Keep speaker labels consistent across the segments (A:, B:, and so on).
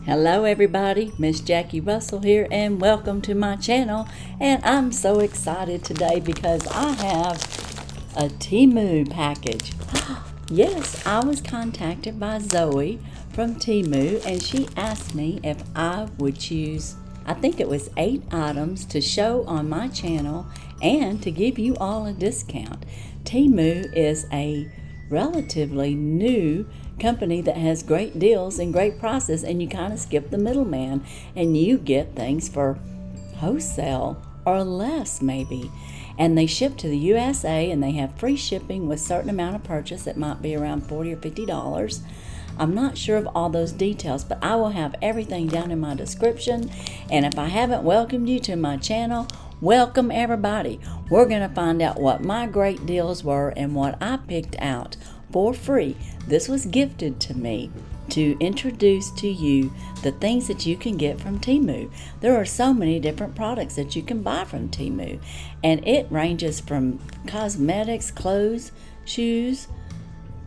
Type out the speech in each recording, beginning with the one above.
A: Hello everybody, Miss Jackie Russell here and welcome to my channel. And I'm so excited today because I have a TEMU package. Yes, I was contacted by Zoe from TEMU and she asked me if I would choose, I think it was 8 items to show on my channel and to give you all a discount. TEMU is a relatively new company that has great deals and great prices, and you kind of skip the middleman and you get things for wholesale or less maybe. And they ship to the USA and they have free shipping with certain amount of purchase. It might be around $40 or $50. I'm not sure of all those details, but I will have everything down in my description. And if I haven't welcomed you to my channel, welcome everybody. We're going to find out what my great deals were and what I picked out for free. This was gifted to me to introduce to you the things that you can get from TEMU. There are so many different products that you can buy from TEMU, and it ranges from cosmetics, clothes, shoes,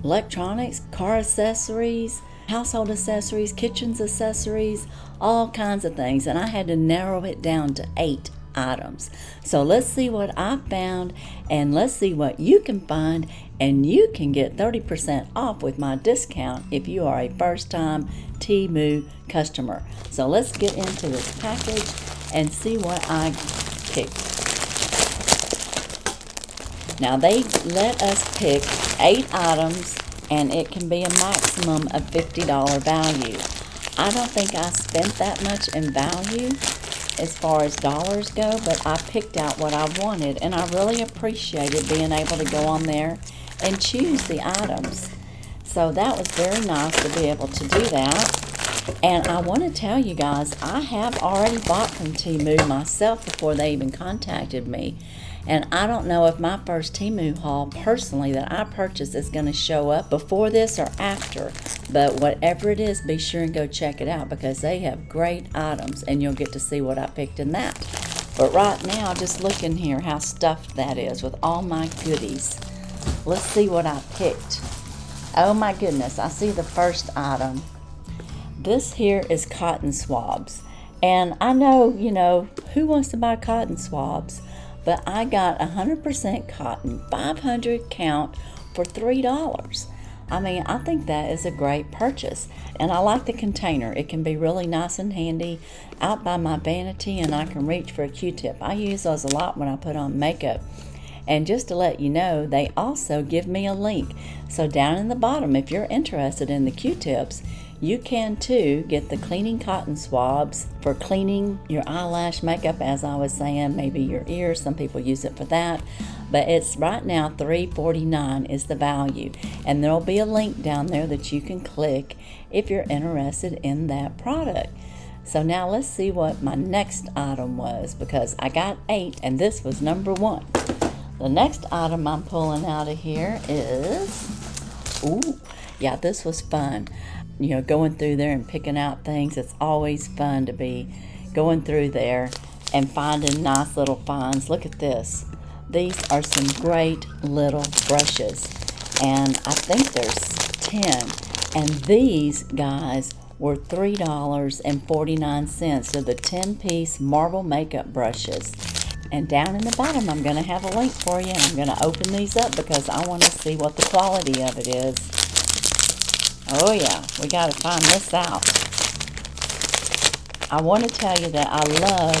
A: electronics, car accessories, household accessories, kitchen accessories, all kinds of things. And I had to narrow it down to 8 items. So let's see what I found and let's see what you can find, and you can get 30% off with my discount if you are a first-time TEMU customer. So let's get into this package and see what I picked. Now they let us pick 8 items and it can be a maximum of $50 value. I don't think I spent that much in value as far as dollars go, but I picked out what I wanted, and I really appreciated being able to go on there and choose the items. So that was very nice to be able to do that. And I want to tell you guys, I have already bought from TEMU myself before they even contacted me. And I don't know if my first TEMU haul personally that I purchased is going to show up before this or after. But whatever it is, be sure and go check it out because they have great items and you'll get to see what I picked in that. But right now, just look in here how stuffed that is with all my goodies. Let's see what I picked. Oh my goodness, I see the first item. This here is cotton swabs. And I know, who wants to buy cotton swabs? But I got 100% cotton, 500 count for $3. I mean, I think that is a great purchase. And I like the container. It can be really nice and handy out by my vanity, and I can reach for a Q-tip. I use those a lot when I put on makeup. And just to let you know, they also give me a link. So down in the bottom, if you're interested in the Q-tips, you can too get the cleaning cotton swabs for cleaning your eyelash makeup, as I was saying, maybe your ears. Some people use it for that. But it's right now $3.49 is the value. And there'll be a link down there that you can click if you're interested in that product. So now let's see what my next item was, because I got 8 and this was number 1. The next item I'm pulling out of here is, yeah, this was fun. Going through there and picking out things. It's always fun to be going through there and finding nice little finds. Look at this. These are some great little brushes. And I think there's 10. And these guys were $3.49. So the 10-piece marble makeup brushes. And down in the bottom, I'm going to have a link for you. And I'm going to open these up because I want to see what the quality of it is. Oh yeah, we got to find this out. I want to tell you that I love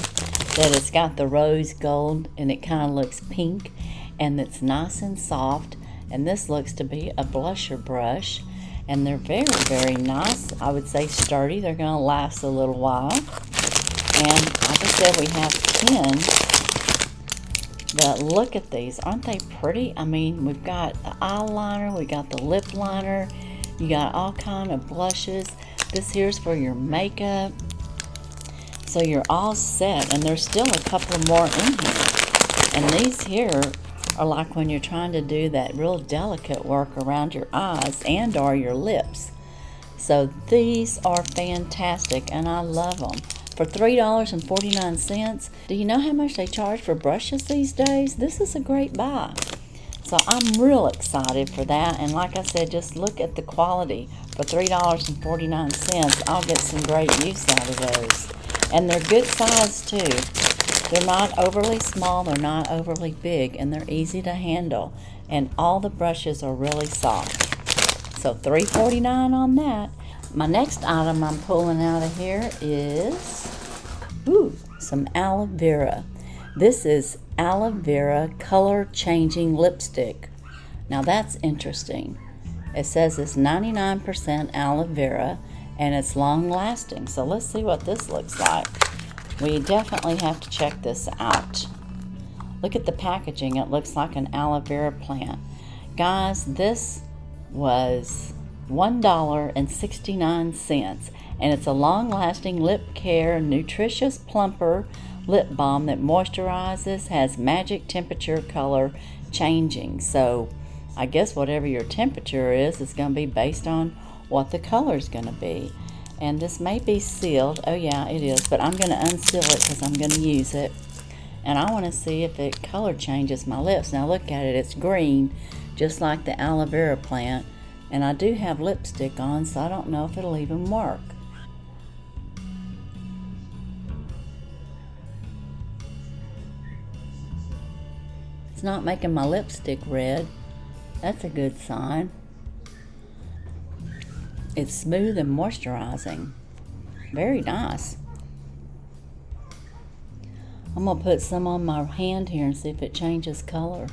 A: that it's got the rose gold and it kind of looks pink and it's nice and soft. And this looks to be a blusher brush. And they're very, very nice. I would say sturdy. They're going to last a little while. And like I said, we have 10. But look at these. Aren't they pretty? I mean, we've got the eyeliner. We got the lip liner. You got all kind of blushes. This here's for your makeup. So you're all set. And there's still a couple more in here. And these here are like when you're trying to do that real delicate work around your eyes and or your lips. So these are fantastic and I love them. For $3.49. Do you know how much they charge for brushes these days? This is a great buy. So I'm real excited for that. And like I said, just look at the quality. For $3.49, I'll get some great use out of those. And they're good size too. They're not overly small, they're not overly big, and they're easy to handle. And all the brushes are really soft. So $3.49 on that. My next item I'm pulling out of here is some Aloe Vera. This is Aloe Vera color changing lipstick. Now that's interesting. It says it's 99% aloe vera and it's long lasting. So let's see what this looks like. We definitely have to check this out. Look at the packaging. It looks like an aloe vera plant. Guys, this was $1.69 and it's a long-lasting lip care Nutritious Plumper lip balm that moisturizes, has magic temperature color changing. So I guess whatever your temperature is going to be based on what the color is going to be. And this may be sealed. Oh yeah, it is, but I'm going to unseal it because I'm going to use it. And I want to see if it color changes my lips. Now look at it, it's green, just like the aloe vera plant. And I do have lipstick on, so I don't know if it'll even work. It's not making my lipstick red. That's a good sign. It's smooth and moisturizing. Very nice. I'm going to put some on my hand here and see if it changes color.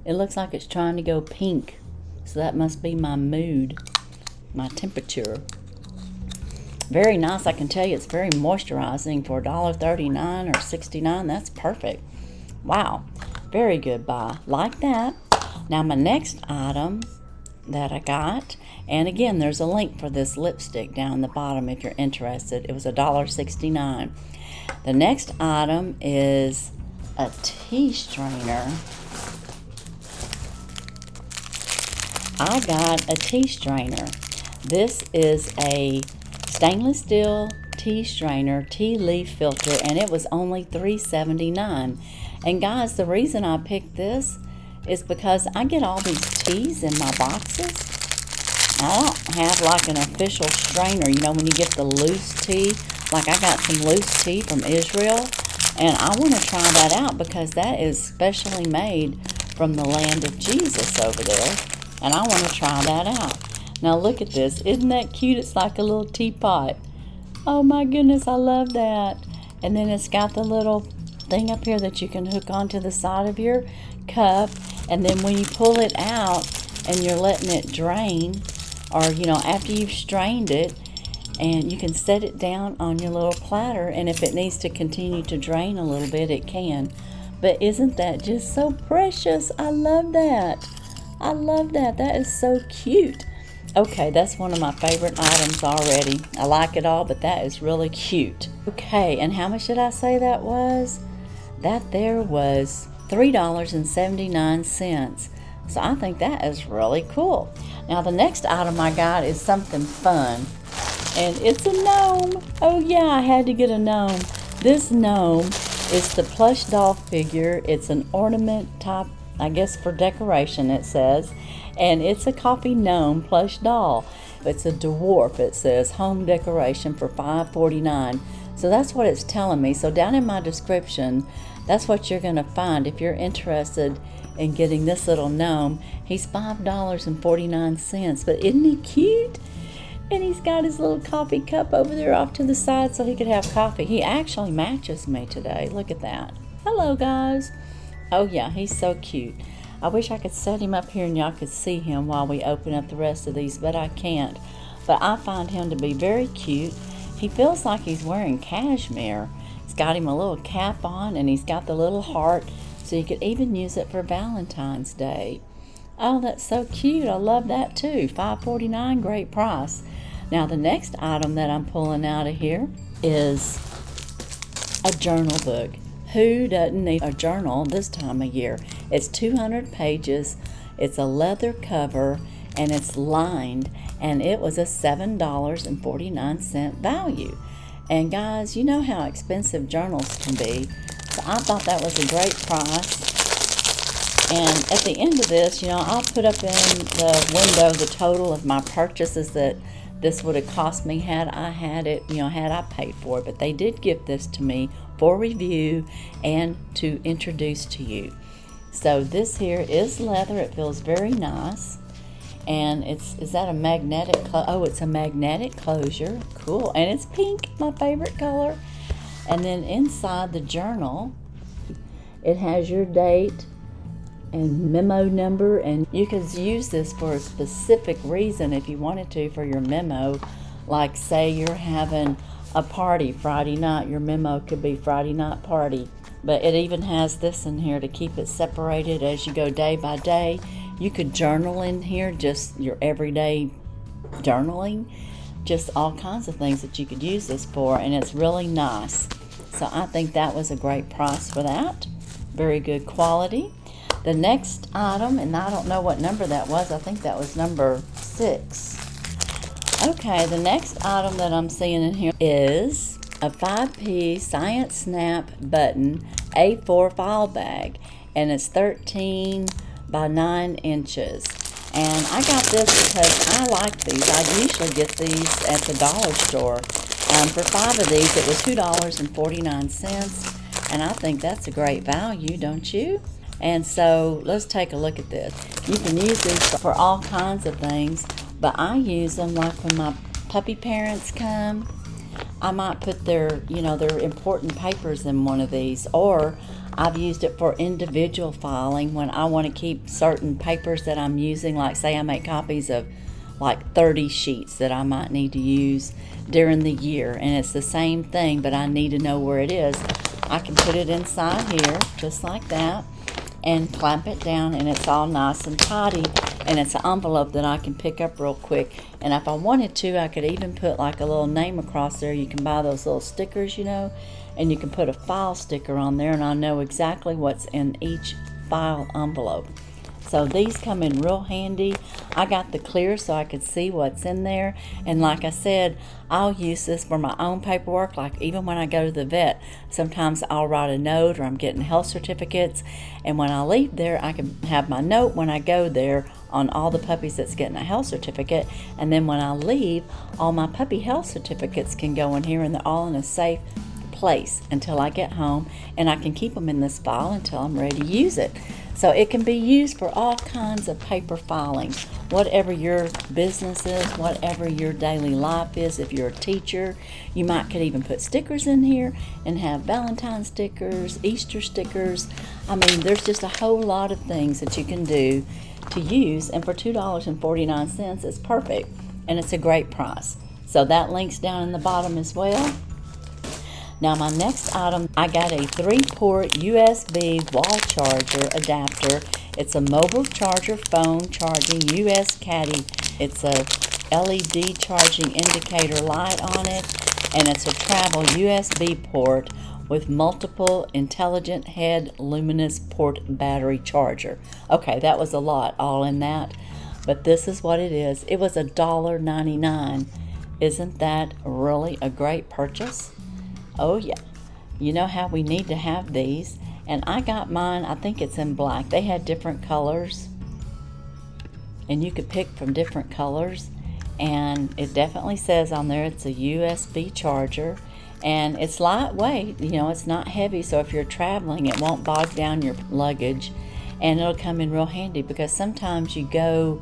A: It looks like it's trying to go pink. So that must be my mood, my temperature. Very nice. I can tell you it's very moisturizing for $1.39 or $69. That's perfect. Wow. Very good buy. Like that. Now my next item that I got, and again there's a link for this lipstick down the bottom if you're interested. It was $1.69. The next item is a tea strainer. I got a tea strainer. This is a stainless steel tea strainer, tea leaf filter, and it was only $3.79. And guys, the reason I picked this is because I get all these teas in my boxes. I don't have like an official strainer, you know, when you get the loose tea. Like I got some loose tea from Israel, and I want to try that out because that is specially made from the land of Jesus over there. And I want to try that out. Now look at this. Isn't that cute? It's like a little teapot. Oh my goodness, I love that. And then it's got the little thing up here that you can hook onto the side of your cup. And then when you pull it out and you're letting it drain, or you know, after you've strained it, and you can set it down on your little platter, and if it needs to continue to drain a little bit, it can. But isn't that just so precious? I love that. I love that. That is so cute. Okay, that's one of my favorite items already. I like it all, but that is really cute. Okay, and how much did I say that was? That there was $3.79. So I think that is really cool. Now the next item I got is something fun. And it's a gnome. Oh yeah, I had to get a gnome. This gnome is the Plush doll figure. It's an ornament top, I guess for decoration it says. And it's a coffee gnome plush doll. It's a dwarf. It says home decoration for $5.49. So that's what it's telling me. So down in my description, that's what you're going to find if you're interested in getting this little gnome. He's $5.49. But isn't he cute? And he's got his little coffee cup over there off to the side so he could have coffee. He actually matches me today. Look at that. Hello, guys. Oh, yeah, he's so cute. I wish I could set him up here and y'all could see him while we open up the rest of these, but I can't. But I find him to be very cute. He feels like he's wearing cashmere. He's got him a little cap on, and he's got the little heart, so you could even use it for Valentine's Day. Oh, that's so cute. I love that too. $5.49, great price. Now the next item that I'm pulling out of here is a journal book. Who doesn't need a journal this time of year? It's 200 pages, it's a leather cover, and it's lined, and it was a $7.49 value. And guys, you know how expensive journals can be, so I thought that was a great price. And at the end of this, you know, I'll put up in the window the total of my purchases that this would have cost me had I had it, you know, had I paid for it. But they did give this to me for review and to introduce to you. So this here is leather. It feels very nice. And is that a magnetic, oh, it's a magnetic closure. Cool. And it's pink, my favorite color. And then inside the journal, it has your date and memo number, and you could use this for a specific reason if you wanted to for your memo. Like say you're having a party Friday night, your memo could be Friday night party. But it even has this in here to keep it separated as you go day by day. You could journal in here, just your everyday journaling, just all kinds of things that you could use this for, and it's really nice. So I think that was a great price for that. Very good quality. The next item, and I don't know what number that was, I think that was number 6. Okay, the next item that I'm seeing in here is a 5P Science Snap Button A4 file bag, and it's 13 by 9 inches. And I got this because I like these. I usually get these at the dollar store. For 5 of these, it was $2.49, and I think that's a great value, don't you? And so let's take a look at this. You can use these for all kinds of things, but I use them like when my puppy parents come. I might put their, you know, their important papers in one of these, or I've used it for individual filing when I want to keep certain papers that I'm using, like say I make copies of like 30 sheets that I might need to use during the year, and it's the same thing, but I need to know where it is. I can put it inside here, just like that, and clamp it down, and it's all nice and tidy, and it's an envelope that I can pick up real quick. And if I wanted to, I could even put like a little name across there. You can buy those little stickers, you know, and you can put a file sticker on there, and I know exactly what's in each file envelope. So these come in real handy. I got the clear so I could see what's in there. And like I said, I'll use this for my own paperwork. Like even when I go to the vet, sometimes I'll write a note, or I'm getting health certificates. And when I leave there, I can have my note when I go there on all the puppies that's getting a health certificate. And then when I leave, all my puppy health certificates can go in here, and they're all in a safe place until I get home, and I can keep them in this file until I'm ready to use it. So it can be used for all kinds of paper filing, whatever your business is, whatever your daily life is. If you're a teacher, you might could even put stickers in here and have Valentine stickers, Easter stickers. I mean, there's just a whole lot of things that you can do to use, and for $2.49, it's perfect, and it's a great price. So that link's down in the bottom as well. Now my next item, I got a 3-port USB wall charger adapter. It's a mobile charger phone charging US caddy. It's a LED charging indicator light on it, and it's a travel USB port with multiple intelligent head luminous port battery charger. Okay, that was a lot all in that, but this is what it is. It was $1.99. Isn't that really a great purchase? Oh yeah, you know how we need to have these, and I got mine, I think it's in black. They had different colors, and you could pick from different colors, and it definitely says on there it's a USB charger, and it's lightweight, you know, it's not heavy, so if you're traveling it won't bog down your luggage, and it'll come in real handy, because sometimes you go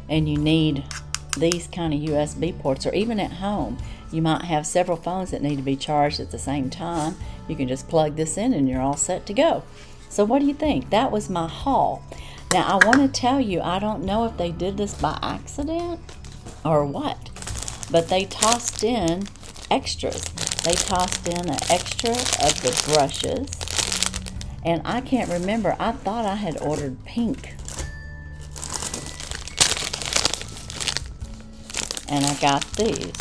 A: and you need these kind of USB ports, or even at home you might have several phones that need to be charged at the same time. You can just plug this in and you're all set to go. So what do you think? That was my haul. Now I want to tell you, I don't know if they did this by accident or what, but they tossed in extras. They tossed in an extra of the brushes, and I can't remember, I thought I had ordered pink, and I got these.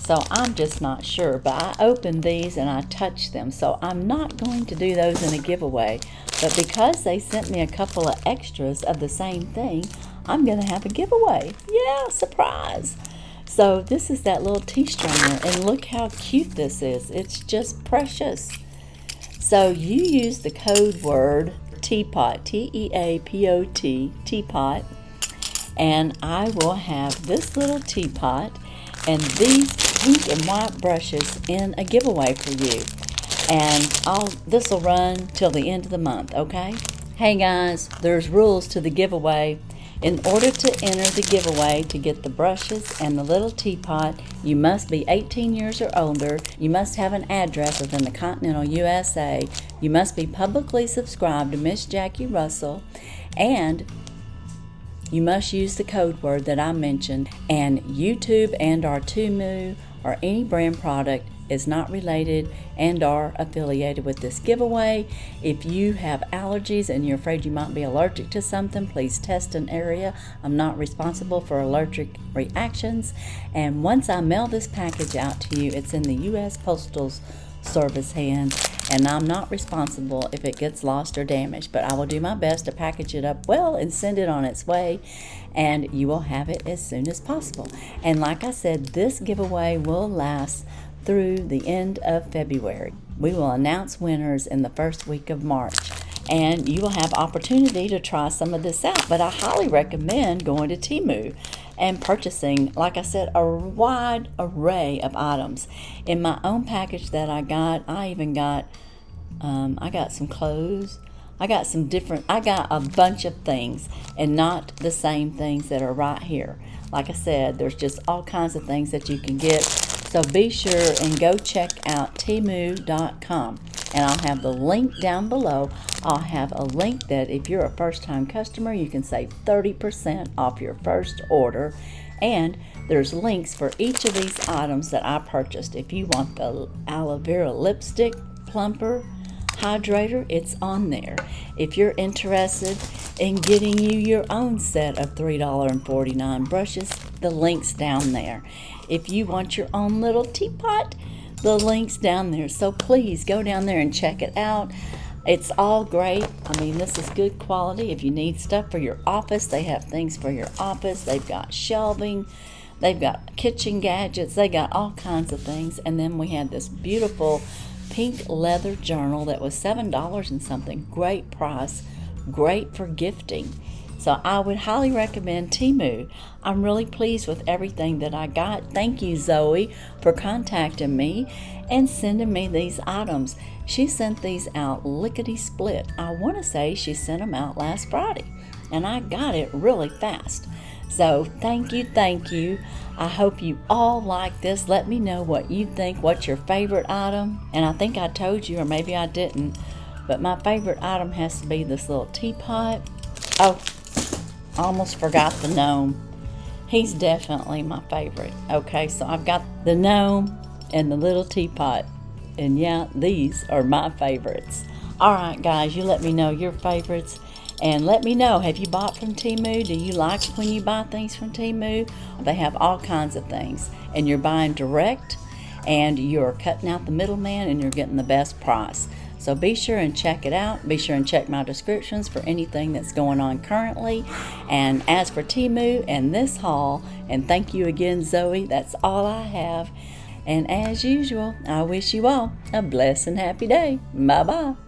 A: So I'm just not sure, but I opened these and I touched them, so I'm not going to do those in a giveaway. But because they sent me a couple of extras of the same thing, I'm going to have a giveaway. Yeah, surprise! So this is that little tea strainer, and look how cute this is. It's just precious. So you use the code word teapot, T-E-A-P-O-T, teapot. And I will have this little teapot and these pink and white brushes in a giveaway for you. And this will run till the end of the month, okay? Hey guys, there's rules to the giveaway. In order to enter the giveaway to get the brushes and the little teapot, you must be 18 years or older, you must have an address within the continental USA, you must be publicly subscribed to Miss Jackie Russell, and you must use the code word that I mentioned, and YouTube and our TEMU or any brand product is not related and are affiliated with this giveaway. If you have allergies and you're afraid you might be allergic to something, please test an area. I'm not responsible for allergic reactions. And once I mail this package out to you, it's in the U.S. Postal Service hands, and I'm not responsible if it gets lost or damaged, but I will do my best to package it up well and send it on its way, and you will have it as soon as possible. And like I said, this giveaway will last through the end of February. We will announce winners in the first week of March, and you will have opportunity to try some of this out. But I highly recommend going to TEMU and purchasing, like I said, a wide array of items. In my own package that I got, I even got I got some clothes, I got a bunch of things, and not the same things that are right here. Like I said, there's just all kinds of things that you can get. So be sure and go check out temu.com, and I'll have the link down below. I'll have a link that if you're a first-time customer, you can save 30% off your first order. And there's links for each of these items that I purchased. If you want the Aloe Vera lipstick, Plumper, hydrator, it's on there. If you're interested in getting you your own set of $3.49 brushes, the link's down there. If you want your own little teapot, the link's down there. So please go down there and check it out. It's all great. I mean, this is good quality. If you need stuff for your office, they have things for your office. They've got shelving. They've got kitchen gadgets. They got all kinds of things. And then we had this beautiful pink leather journal that was $7 and something. Great price. Great for gifting. So I would highly recommend TEMU. I'm really pleased with everything that I got. Thank you, Zoe, for contacting me and sending me these items. She sent these out lickety-split. I want to say she sent them out last Friday, and I got it really fast. So thank you, thank you. I hope you all like this. Let me know what you think. What's your favorite item? And I think I told you, or maybe I didn't, but my favorite item has to be this little teapot. Oh, I almost forgot the Gnome. He's definitely my favorite. Okay, so I've got the Gnome and the little teapot. And yeah, these are my favorites. Alright guys, you let me know your favorites. And let me know, have you bought from TEMU? Do you like when you buy things from TEMU? They have all kinds of things. And you're buying direct, and you're cutting out the middleman, and you're getting the best price. So be sure and check it out. Be sure and check my descriptions for anything that's going on currently. And as for TEMU and this haul, and thank you again, Zoe, that's all I have. And as usual, I wish you all a blessed and happy day. Bye-bye.